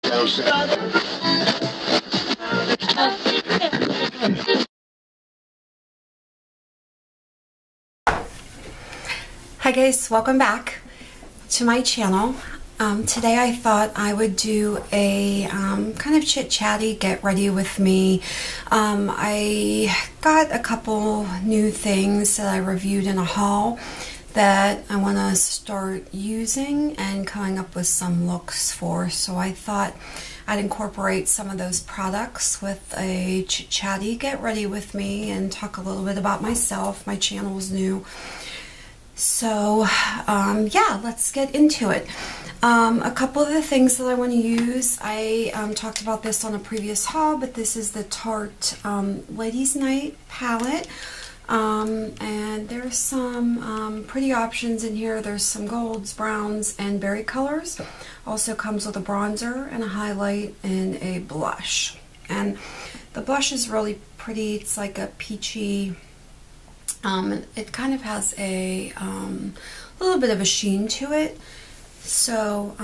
Hi guys, welcome back to my channel. Today I thought I would do a kind of chit-chatty get ready with me. I got a couple new things that I reviewed in a haul that I want to start using and coming up with some looks for, so I thought I'd incorporate some of those products with a chit-chatty get ready with me and talk a little bit about myself. My channel is new. So yeah, let's get into it. A couple of the things that I want to use, I talked about this on a previous haul, but this is the Tarte Ladies Night palette. And there's some pretty options in here. There's some golds, browns, and berry colors. Also comes with a bronzer and a highlight and a blush. And the blush is really pretty. It's like a peachy, it kind of has a little bit of a sheen to it. So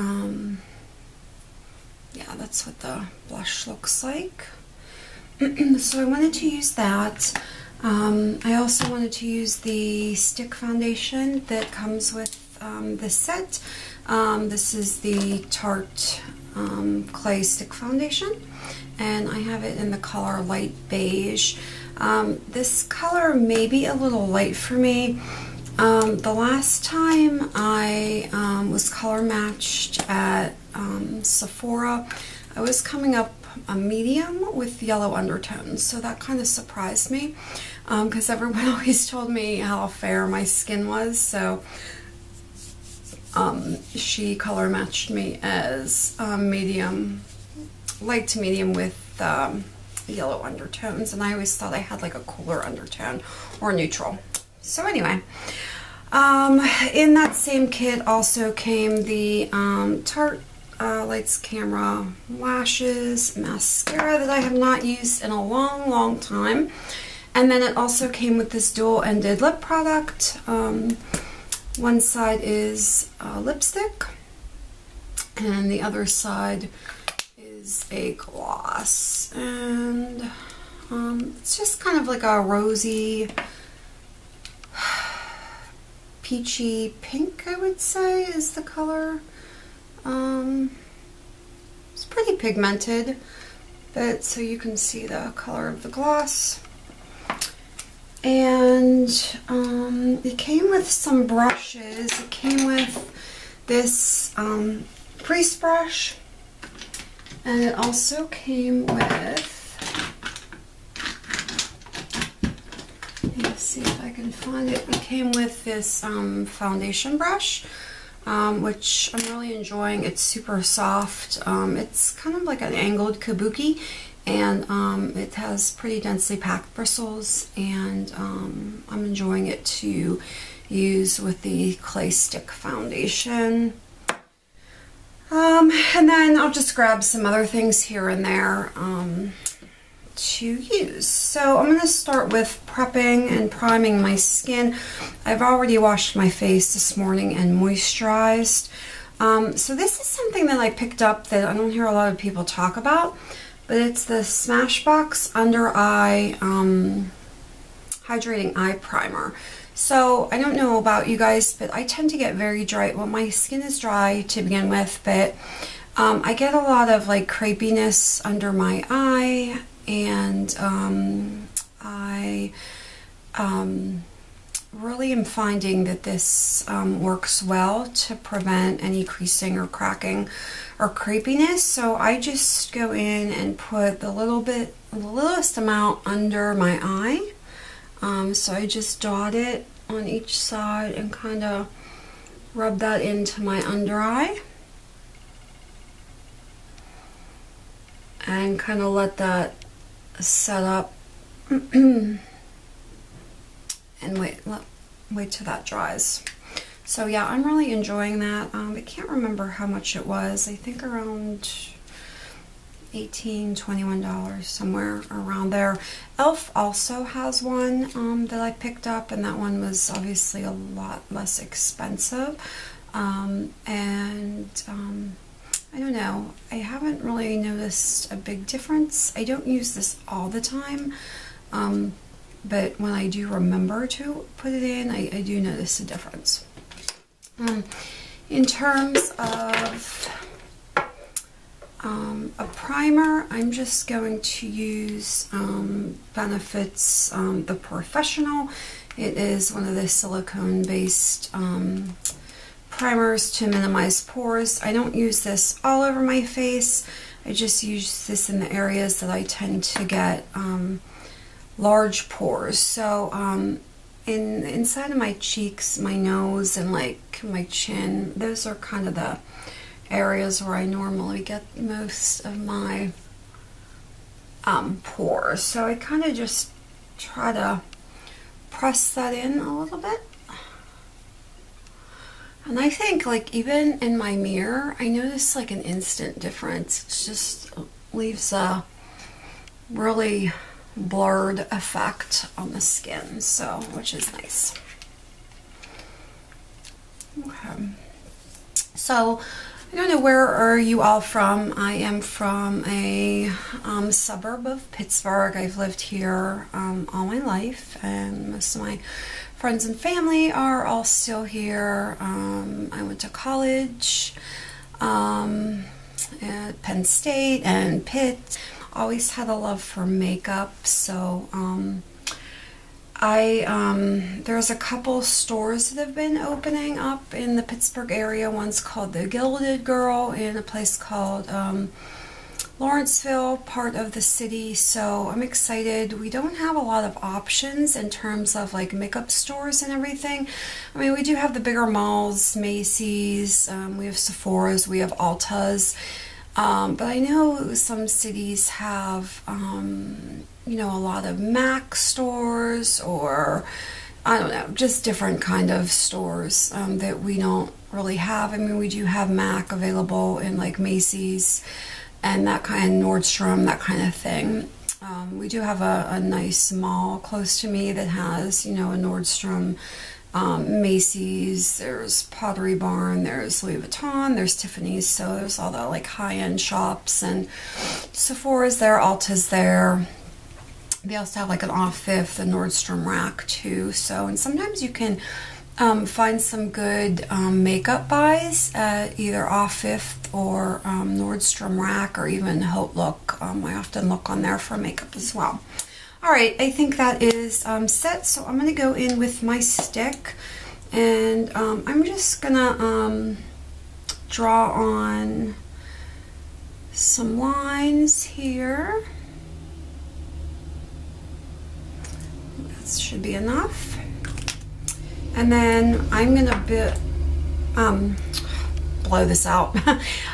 yeah, that's what the blush looks like. So I wanted to use that. I also wanted to use the stick foundation that comes with this set. This is the Tarte Clay Stick Foundation, and I have it in the color light beige. This color may be a little light for me. The last time I was color matched at Sephora, I was coming up a medium with yellow undertones, so that kind of surprised me because everyone always told me how fair my skin was, so she color matched me as medium, light to medium with yellow undertones, and I always thought I had like a cooler undertone or neutral. So anyway, in that same kit also came the Tarte Lights Camera Lashes mascara that I have not used in a long time, and then it also came with this dual-ended lip product. One side is lipstick and the other side is a gloss, and it's just kind of like a rosy peachy pink, I would say is the color. It's pretty pigmented, but so you can see the color of the gloss. And it came with some brushes. It came with this crease brush, and it also came with, let's see if I can find it. It came with this foundation brush, which I'm really enjoying. It's super soft. It's kind of like an angled kabuki, and it has pretty densely packed bristles, and I'm enjoying it to use with the clay stick foundation. And then I'll just grab some other things here and there to use. So I'm going to start with prepping and priming my skin. I've already washed my face this morning and moisturized. So this is something that I picked up that I don't hear a lot of people talk about, but it's the Smashbox Undereye Hydrating Eye Primer. So I don't know about you guys, but I tend to get very dry. Well, my skin is dry to begin with, but I get a lot of like crepiness under my eye, and I really am finding that this works well to prevent any creasing or cracking or crepiness. So I just go in and put the littlest amount under my eye. So I just dot it on each side and kind of rub that into my under eye, and kind of let that set up and wait till that dries. So yeah, I'm really enjoying that. I can't remember how much it was. I think around $18, $21, somewhere around there. e.l.f. also has one that I picked up, and that one was obviously a lot less expensive. And I don't know, I haven't really noticed a big difference. I don't use this all the time, but when I do remember to put it in, I do notice a difference. In terms of a primer, I'm just going to use Benefit's the Porefessional. It is one of the silicone-based primers to minimize pores. I don't use this all over my face. I just use this in the areas that I tend to get large pores. So inside of my cheeks, my nose, and like my chin, those are kind of the areas where I normally get most of my pores. So I kind of just try to press that in a little bit. And I think, like, even in my mirror, I notice like an instant difference. It just leaves a really blurred effect on the skin, so, which is nice. Okay. So, I don't know, where are you all from? I am from a suburb of Pittsburgh. I've lived here all my life, and most of my friends and family are all still here. I went to college at Penn State and Pitt. Always had a love for makeup, so there's a couple stores that have been opening up in the Pittsburgh area. One's called the Gilded Girl in a place called Lawrenceville, part of the city, so I'm excited. We don't have a lot of options in terms of like makeup stores and everything. I mean, we do have the bigger malls, Macy's, we have Sephora's, we have Ulta's, but I know some cities have you know, a lot of MAC stores, or I don't know, just different kind of stores that we don't really have. I mean, we do have MAC available in like Macy's and that kind of Nordstrom, that kind of thing. We do have a nice mall close to me that has, you know, a Nordstrom, Macy's, there's Pottery Barn, there's Louis Vuitton, there's Tiffany's, so there's all the like high-end shops, and Sephora's there, Ulta's there. They also have like an off Fifth, a Nordstrom rack too. So, and sometimes you can find some good makeup buys at either off Fifth or Nordstrom rack, or even Haute Look. I often look on there for makeup as well. Alright, I think that is set, so I'm going to go in with my stick, and I'm just going to draw on some lines here. That should be enough. And then I'm going to blow this out.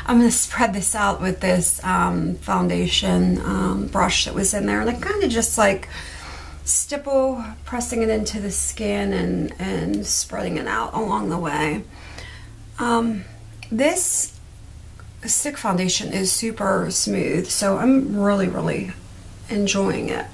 I'm going to spread this out with this foundation brush that was in there, and I kind of just like stipple, pressing it into the skin and spreading it out along the way. This stick foundation is super smooth, so I'm really enjoying it.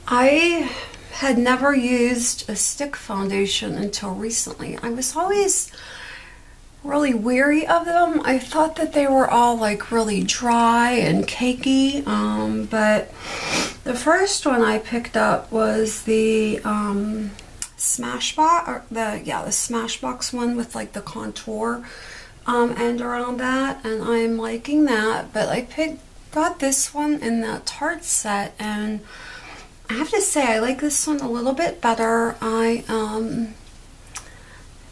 I had never used a stick foundation until recently. I was always really weary of them. I thought that they were all like really dry and cakey, but the first one I picked up was the Smashbox, or the Smashbox one with like the contour end around that, and I'm liking that. But I got this one in that Tarte set, and I have to say I like this one a little bit better. I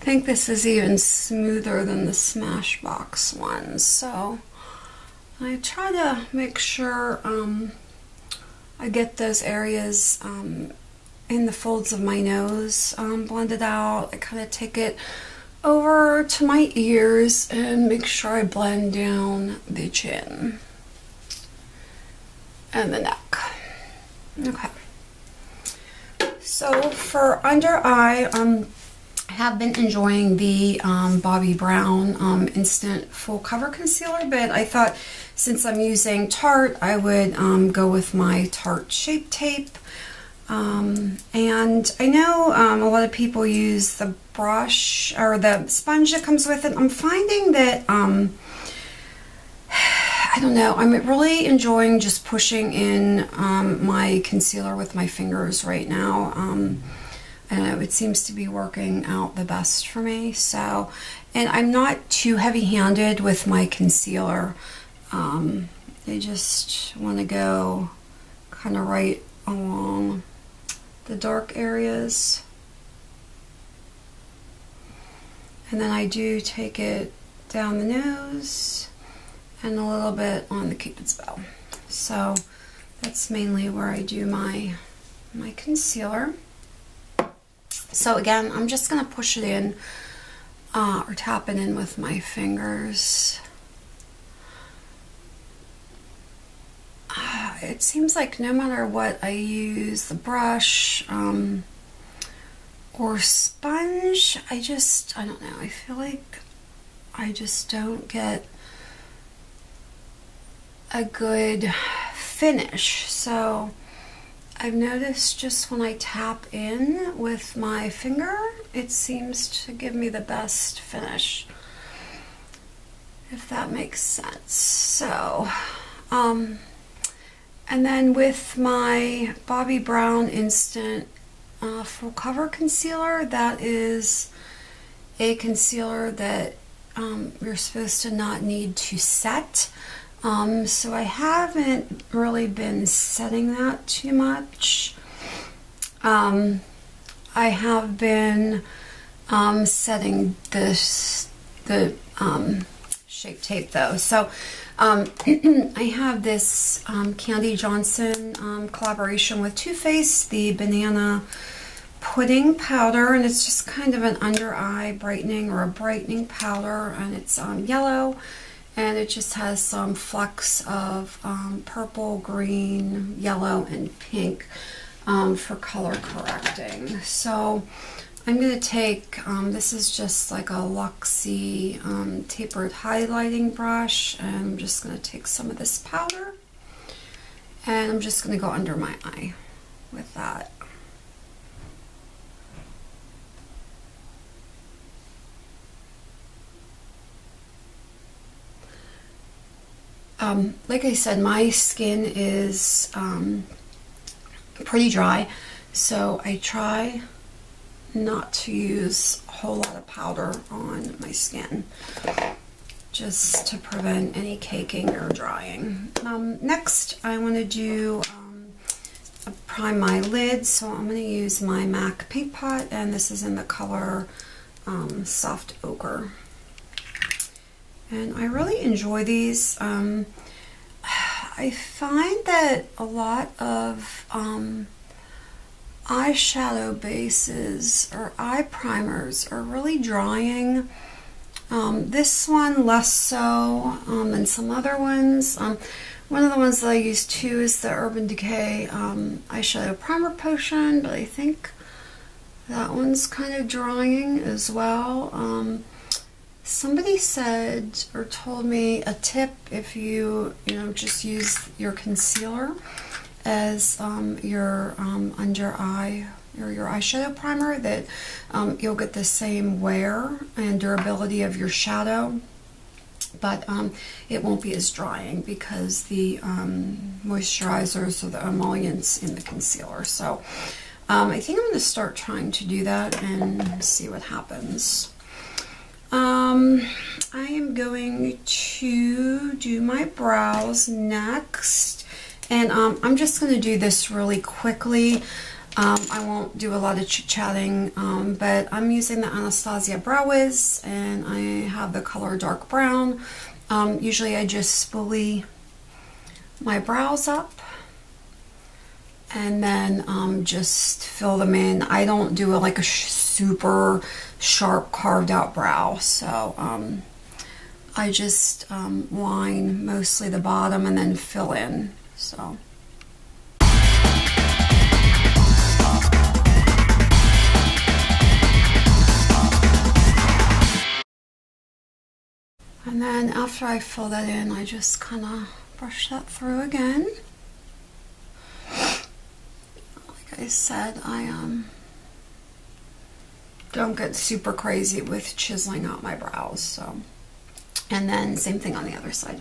think this is even smoother than the Smashbox one, so I try to make sure I get those areas in the folds of my nose blended out. I kind of take it over to my ears and make sure I blend down the chin and the neck. Okay. So for under eye, I have been enjoying the Bobbi Brown Instant Full Cover Concealer, but I thought since I'm using Tarte, I would go with my Tarte Shape Tape. And I know a lot of people use the brush or the sponge that comes with it. I'm finding that, I don't know, I'm really enjoying just pushing in my concealer with my fingers right now. And it seems to be working out the best for me. So, and I'm not too heavy-handed with my concealer. I just want to go kind of right along the dark areas. And then I do take it down the nose and a little bit on the Cupid's bow. So that's mainly where I do my concealer. So again, I'm just going to push it in or tap it in with my fingers. It seems like no matter what I use, the brush or sponge, I don't know, I feel like I just don't get a good finish. So I've noticed just when I tap in with my finger, it seems to give me the best finish, if that makes sense. So, and then with my Bobbi Brown Instant Full Cover Concealer, that is a concealer that you're supposed to not need to set. So I haven't really been setting that too much. I have been setting the Shape Tape though. So I have this Candy Johnson collaboration with Too Faced, the Banana Pudding Powder, and it's just kind of an under eye brightening or a brightening powder, and it's yellow. And it just has some flecks of purple, green, yellow, and pink for color correcting. So I'm going to take, this is just like a Luxie tapered highlighting brush, and I'm just going to take some of this powder, and I'm just going to go under my eye with that. Like I said, my skin is pretty dry, so I try not to use a whole lot of powder on my skin, just to prevent any caking or drying. Next, I want to do prime my lid, so I'm going to use my MAC Paint Pot, and this is in the color Soft Ochre. And I really enjoy these. I find that a lot of eyeshadow bases or eye primers are really drying. This one less so than some other ones. One of the ones that I use too is the Urban Decay Eyeshadow Primer Potion, but I think that one's kind of drying as well. Somebody said or told me a tip, if you just use your concealer as your under eye or your eyeshadow primer, that you'll get the same wear and durability of your shadow, but it won't be as drying because the moisturizers or the emollients in the concealer. So I think I'm going to start trying to do that and see what happens. I am going to do my brows next, and I'm just going to do this really quickly. I won't do a lot of chit-chatting, but I'm using the Anastasia Brow Wiz, and I have the color dark brown. Usually I just spoolie my brows up and then just fill them in. I don't do like a super sharp carved out brow, so I just line mostly the bottom and then fill in. So And then after I fill that in, I just kind of brush that through again. Like I said, I don't get super crazy with chiseling out my brows, so. And then same thing on the other side.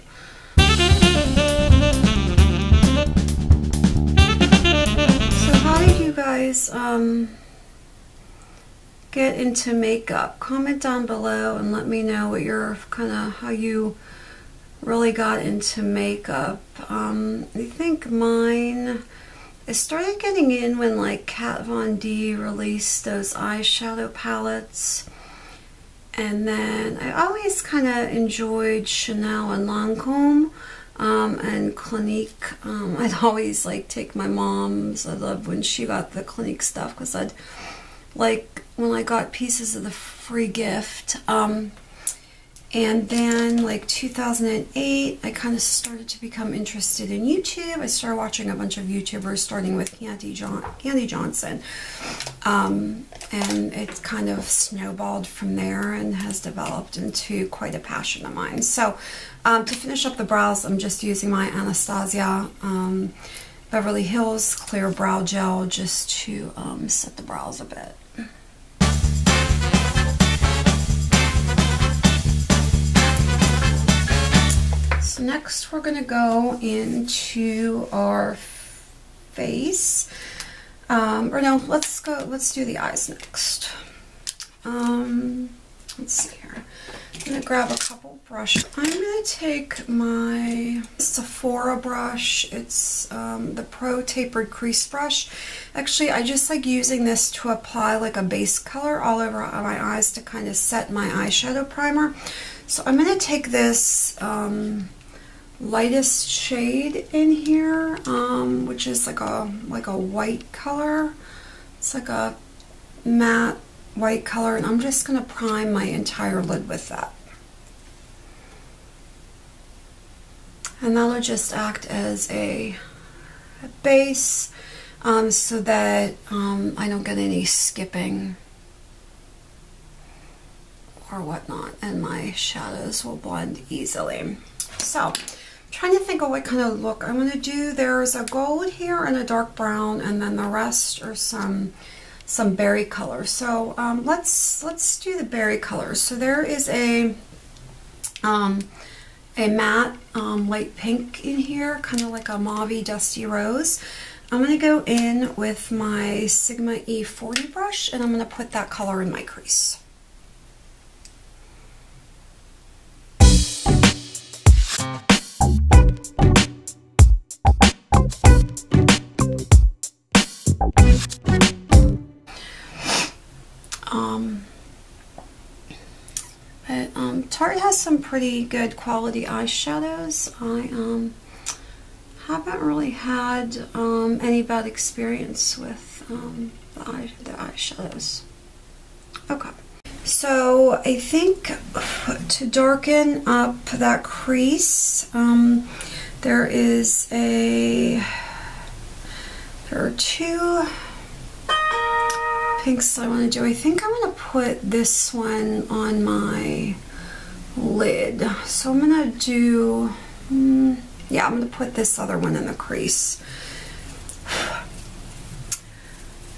So how did you guys get into makeup? Comment down below and let me know what your how you really got into makeup. I think mine, I started getting in when like Kat Von D released those eyeshadow palettes, and then I always kind of enjoyed Chanel and Lancome and Clinique. I'd always like take my mom's. I loved when she got the Clinique stuff because I'd like when I got pieces of the free gift. And then like 2008, I kind of started to become interested in YouTube. I started watching a bunch of YouTubers, starting with Candy Johnson. And it kind of snowballed from there and has developed into quite a passion of mine. So to finish up the brows, I'm just using my Anastasia Beverly Hills Clear Brow Gel just to set the brows a bit. So next we're going to go into our face. Or no, let's do the eyes next. Let's see here. I'm going to grab a couple brushes. I'm going to take my Sephora brush. It's the Pro Tapered Crease Brush. Actually, I just like using this to apply like a base color all over my eyes to kind of set my eyeshadow primer. So I'm going to take this lightest shade in here, which is like a white color. It's like a matte white color, and I'm just going to prime my entire lid with that. And that'll just act as a base so that I don't get any skipping or whatnot, and my shadows will blend easily. So trying to think of what kind of look I want to do. There's a gold here and a dark brown, and then the rest are some berry color. So let's do the berry color. So there is a matte light pink in here, kind of like a mauve-y dusty rose. I'm going to go in with my Sigma E40 brush, and I'm going to put that color in my crease. Tarte has some pretty good quality eyeshadows. I haven't really had any bad experience with the eyeshadows. Okay, so I think to darken up that crease, there are two pinks I want to do. I think I'm going to put this one on my lid. So I'm going to do, yeah, I'm going to put this other one in the crease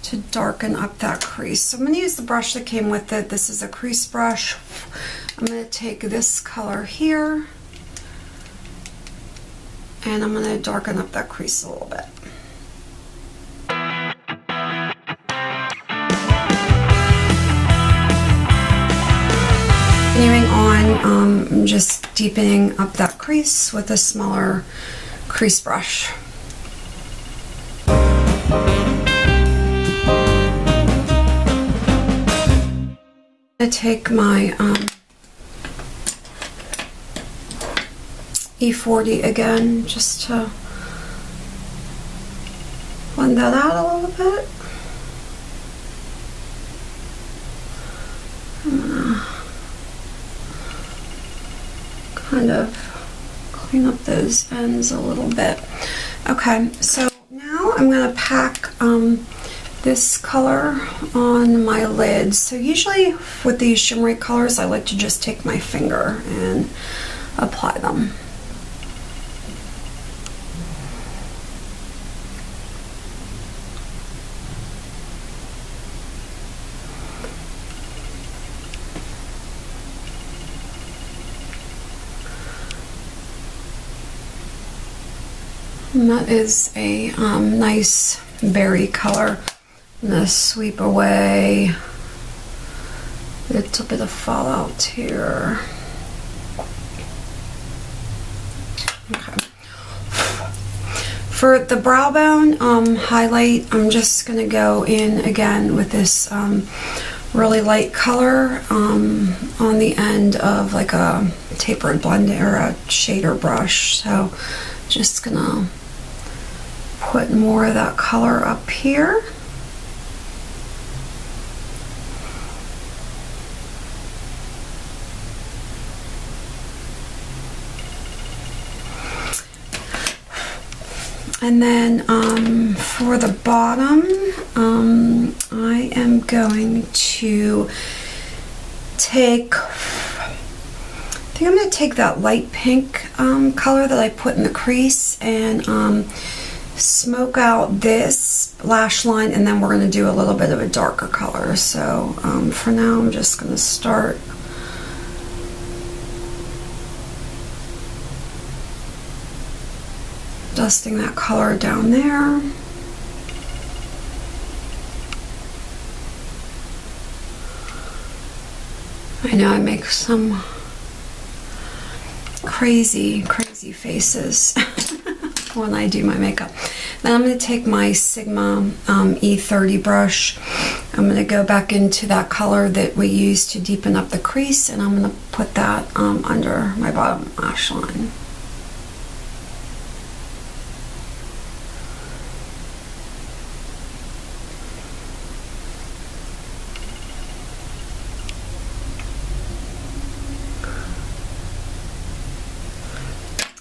to darken up that crease. So I'm going to use the brush that came with it. This is a crease brush. I'm going to take this color here, and I'm going to darken up that crease a little bit. Continuing on, I'm just deepening up that crease with a smaller crease brush. I'm going to take my E40 again, just to blend that out a little bit. Kind of clean up those ends a little bit. Okay, so now I'm going to pack this color on my lid. So usually with these shimmery colors, I like to just take my finger and apply them. And that is a nice berry color. I'm going to sweep away a little bit of fallout here. Okay. For the brow bone highlight, I'm just going to go in again with this really light color on the end of like a tapered blender or a shader brush. So just going to put more of that color up here. And then for the bottom, I am going to take, I think I'm going to take that light pink color that I put in the crease and smoke out this lash line, and then we're going to do a little bit of a darker color. So for now, I'm just going to start dusting that color down there. I know I make some crazy faces when I do my makeup. Then I'm going to take my Sigma E30 brush. I'm going to go back into that color that we used to deepen up the crease, and I'm going to put that under my bottom lash line.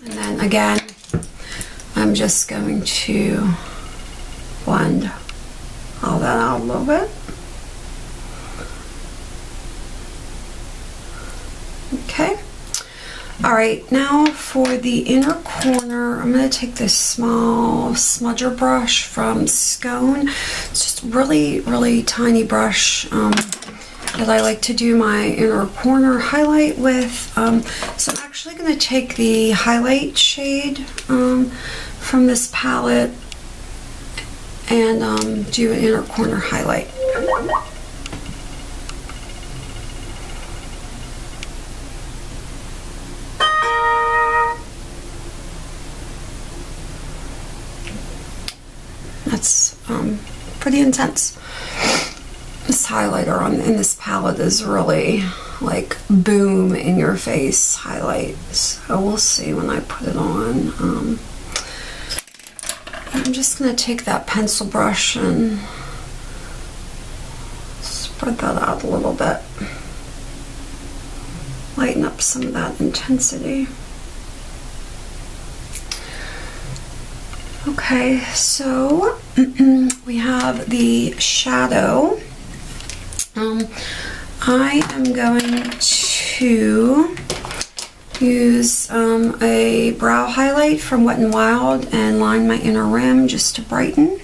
And then again, I'm just going to blend all that out a little bit. Okay. All right, now for the inner corner, I'm going to take this small smudger brush from Scone. It's just really tiny brush that I like to do my inner corner highlight with. So I'm actually going to take the highlight shade from this palette and do an inner corner highlight. That's pretty intense. This highlighter in this palette is really like boom in your face highlight. So we'll see when I put it on. I'm just going to take that pencil brush and spread that out a little bit. Lighten up some of that intensity. Okay, so we have the shadow. I am going to use a brow highlight from Wet n Wild and line my inner rim just to brighten.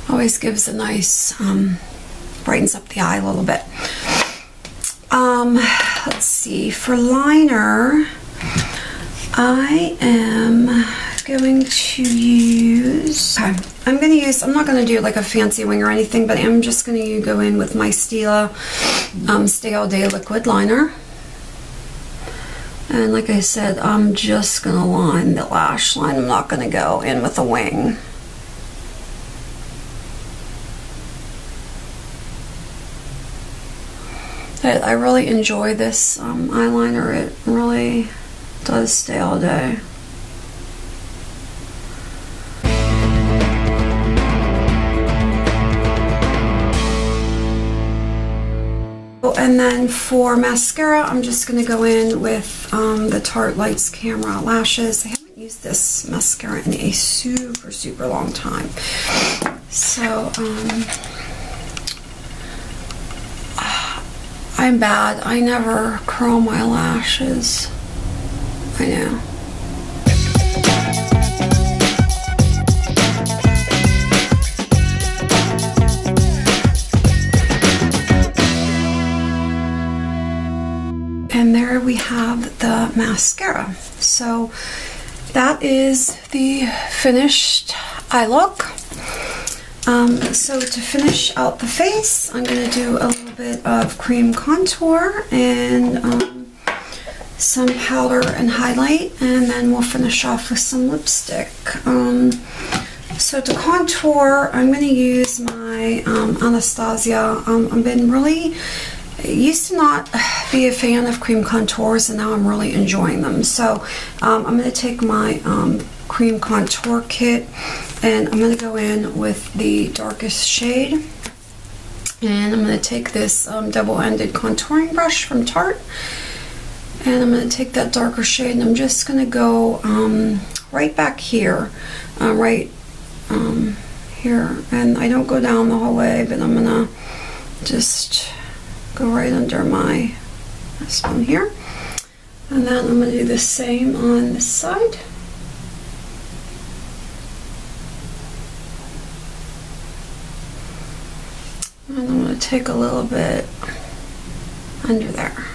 Always gives a nice, brightens up the eye a little bit. Let's see, for liner, I am going to use, I'm not going to do like a fancy wing or anything, but I'm just going to go in with my Stila Stay All Day liquid liner. And like I said, I'm just going to line the lash line. I'm not going to go in with a wing. I really enjoy this eyeliner. It really does stay all day. And then for mascara, I'm just going to go in with the Tarte Lights Camera Lashes. I haven't used this mascara in a super long time. So, I'm bad. I never curl my lashes. I know. And there we have the mascara. So that is the finished eye look. So to finish out the face, I'm going to do a little bit of cream contour and some powder and highlight, and then we'll finish off with some lipstick. So to contour, I'm going to use my Anastasia. I've been really used to not be a fan of cream contours, and now I'm really enjoying them. So I'm going to take my cream contour kit, and I'm going to go in with the darkest shade, and I'm going to take this double-ended contouring brush from Tarte, and I'm going to take that darker shade, and I'm just going to go right back here, here, and I don't go down the whole way, but I'm going to just go right under this one here, and then I'm going to do the same on this side. And I'm going to take a little bit under there.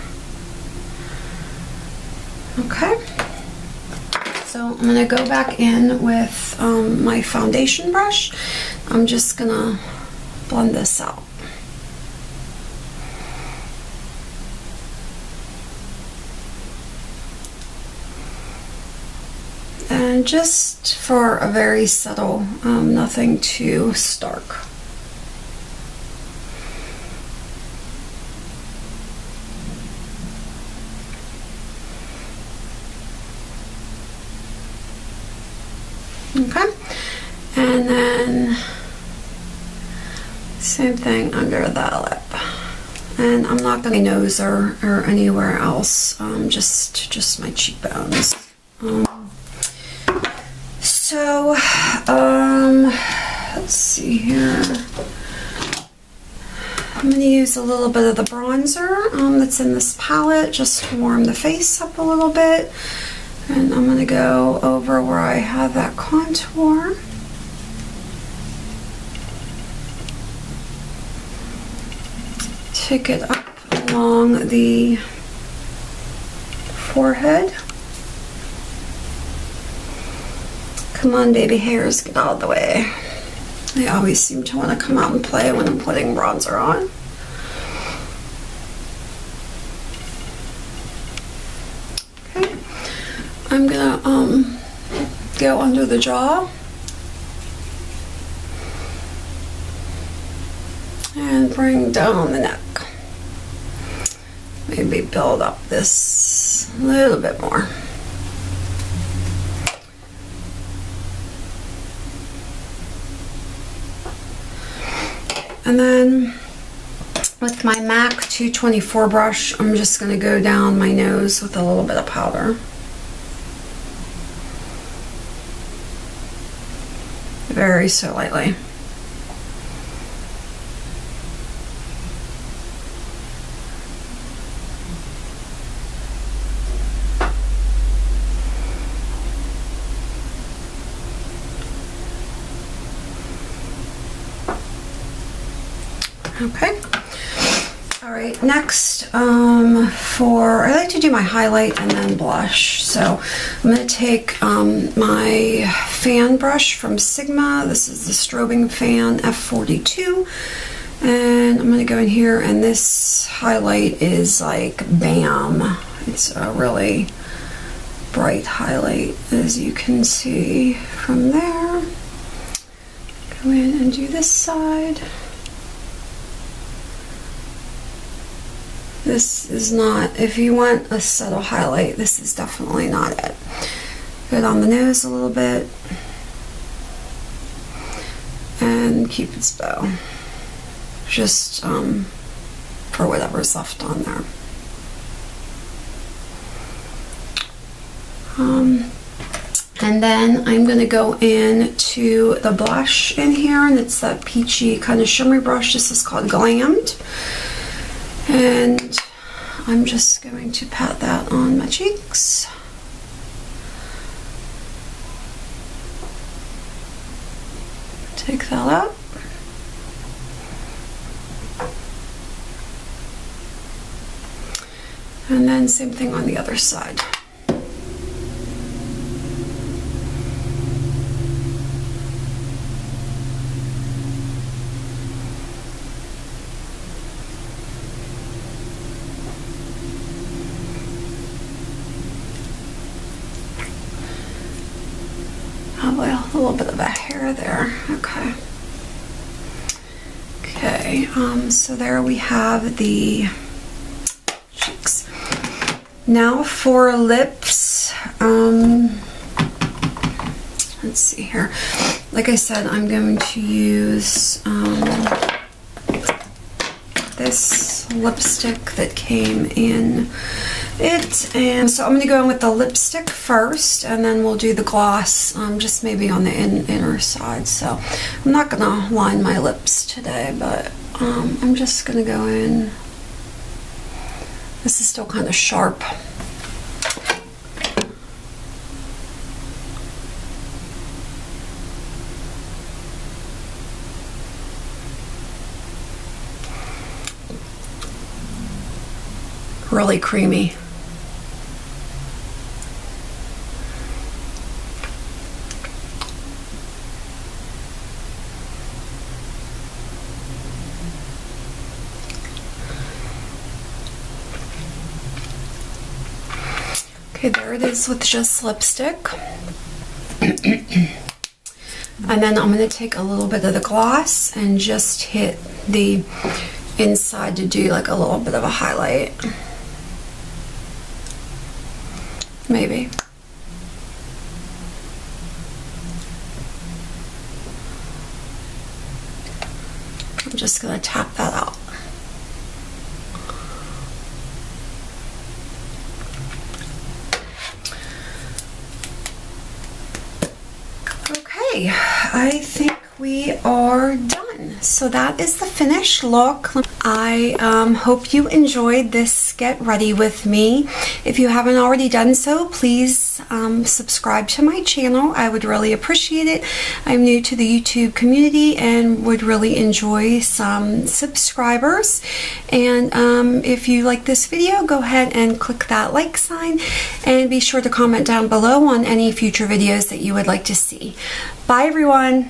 Okay, so I'm going to go back in with my foundation brush. I'm just going to blend this out. And just for a very subtle, nothing too stark. Okay, and then same thing under the lip. And I'm not going to nose or anywhere else, just my cheekbones. So, let's see here. I'm going to use a little bit of the bronzer that's in this palette just to warm the face up a little bit. And I'm going to go over where I have that contour. Take it up along the forehead. Come on, baby hairs, get out of the way. They always seem to want to come out and play when I'm putting bronzer on. Okay, I'm gonna go under the jaw and bring down the neck. Maybe build up this a little bit more. And then with my MAC 224 brush, I'm just going to go down my nose with a little bit of powder. Very so lightly. Okay. All right. Next, I like to do my highlight and then blush. So I'm going to take my fan brush from Sigma. This is the strobing fan F42, and I'm going to go in here, and this highlight is like bam. It's a really bright highlight, as you can see from there. Go in and do this side. This is not, if you want a subtle highlight, this is definitely not it. Go on the nose a little bit, and Cupid's bow, just for whatever's left on there. And then I'm going to go into the blush in here, and it's that peachy kind of shimmery brush. This is called Glammed. And I'm just going to pat that on my cheeks. Take that up. And then same thing on the other side. Oh well, a little bit of a hair there. Okay. Okay, so there we have the cheeks. Now for lips, let's see here. Like I said, I'm going to use this lipstick that came in it, and so I'm going to go in with the lipstick first, and then we'll do the gloss just maybe on the inner side. So I'm not going to line my lips today, but I'm just going to go in. This is still kind of sharp. Really creamy. Okay, there it is with just lipstick. And then I'm going to take a little bit of the gloss and just hit the inside to do like a little bit of a highlight. Maybe. I'm just going to tap that out. Okay, I think we are done. So that is the finished look. I hope you enjoyed this Get Ready With Me. If you haven't already done so, please subscribe to my channel. I would really appreciate it. I'm new to the YouTube community and would really enjoy some subscribers. And if you like this video, go ahead and click that like sign, and be sure to comment down below on any future videos that you would like to see. Bye everyone!